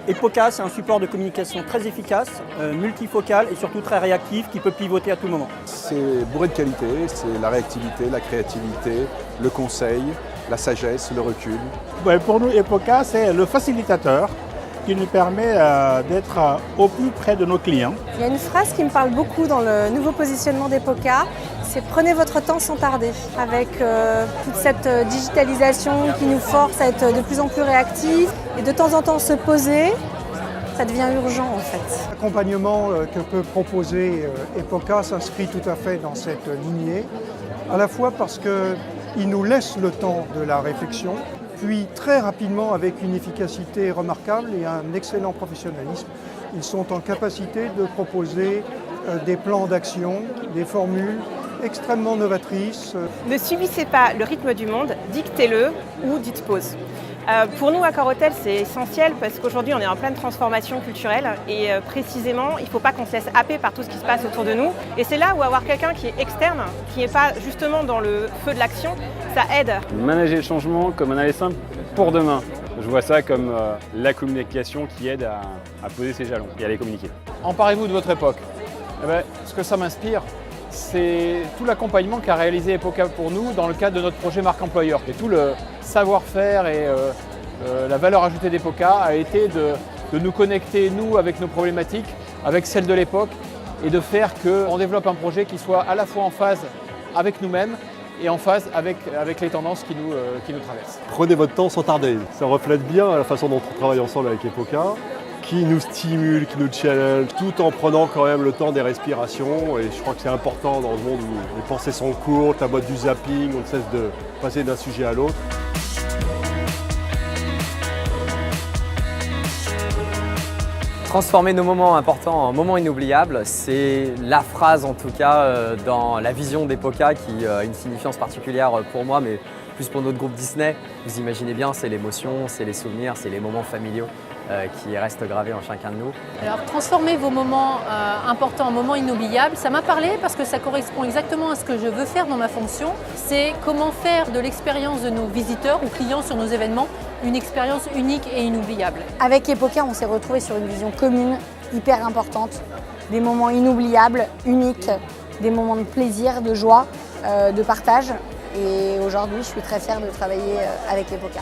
Epoca, c'est un support de communication très efficace, multifocal et surtout très réactif qui peut pivoter à tout moment. C'est bourré de qualité, c'est la réactivité, la créativité, le conseil, la sagesse, le recul. Pour nous, Epoca, c'est le facilitateur qui nous permet d'être au plus près de nos clients. Il y a une phrase qui me parle beaucoup dans le nouveau positionnement d'Epoca, c'est « Prenez votre temps sans tarder ». Avec toute cette digitalisation qui nous force à être de plus en plus réactifs et de temps en temps se poser, ça devient urgent en fait. L'accompagnement que peut proposer Epoca s'inscrit tout à fait dans cette lignée, à la fois parce qu'il nous laisse le temps de la réflexion, puis très rapidement, avec une efficacité remarquable et un excellent professionnalisme, ils sont en capacité de proposer des plans d'action, des formules extrêmement novatrices. Ne subissez pas le rythme du monde, dictez-le ou dites pause. Pour nous, Accor Hôtel, c'est essentiel parce qu'aujourd'hui, on est en pleine transformation culturelle et précisément, il ne faut pas qu'on se laisse happer par tout ce qui se passe autour de nous. Et c'est là où avoir quelqu'un qui est externe, qui n'est pas justement dans le feu de l'action, ça aide. Manager le changement comme un aller simple pour demain. Je vois ça comme la communication qui aide à poser ses jalons et à les communiquer. Emparez-vous de votre époque. Ce que ça m'inspire, c'est tout l'accompagnement qu'a réalisé Epoca pour nous dans le cadre de notre projet marque employeur. Et tout le savoir-faire et la valeur ajoutée d'Epoca a été de nous connecter, nous, avec nos problématiques, avec celles de l'époque, et de faire qu'on développe un projet qui soit à la fois en phase avec nous-mêmes et en phase avec les tendances qui nous traversent. Prenez votre temps sans tarder. Ça reflète bien la façon dont on travaille ensemble avec Epoca, qui nous stimule, qui nous challenge, tout en prenant quand même le temps des respirations. Et je crois que c'est important dans le monde où les pensées sont courtes, la mode du zapping, on ne cesse de passer d'un sujet à l'autre. Transformer nos moments importants en moments inoubliables, c'est la phrase en tout cas dans la vision d'Epoca qui a une signification particulière pour moi, mais plus pour notre groupe Disney. Vous imaginez bien, c'est l'émotion, c'est les souvenirs, c'est les moments familiaux qui restent gravés en chacun de nous. Alors transformer vos moments importants en moments inoubliables, ça m'a parlé parce que ça correspond exactement à ce que je veux faire dans ma fonction. C'est comment faire de l'expérience de nos visiteurs ou clients sur nos événements une expérience unique et inoubliable. Avec Epoca, on s'est retrouvés sur une vision commune, hyper importante, des moments inoubliables, uniques, des moments de plaisir, de joie, de partage. Et aujourd'hui, je suis très fière de travailler avec Epoca.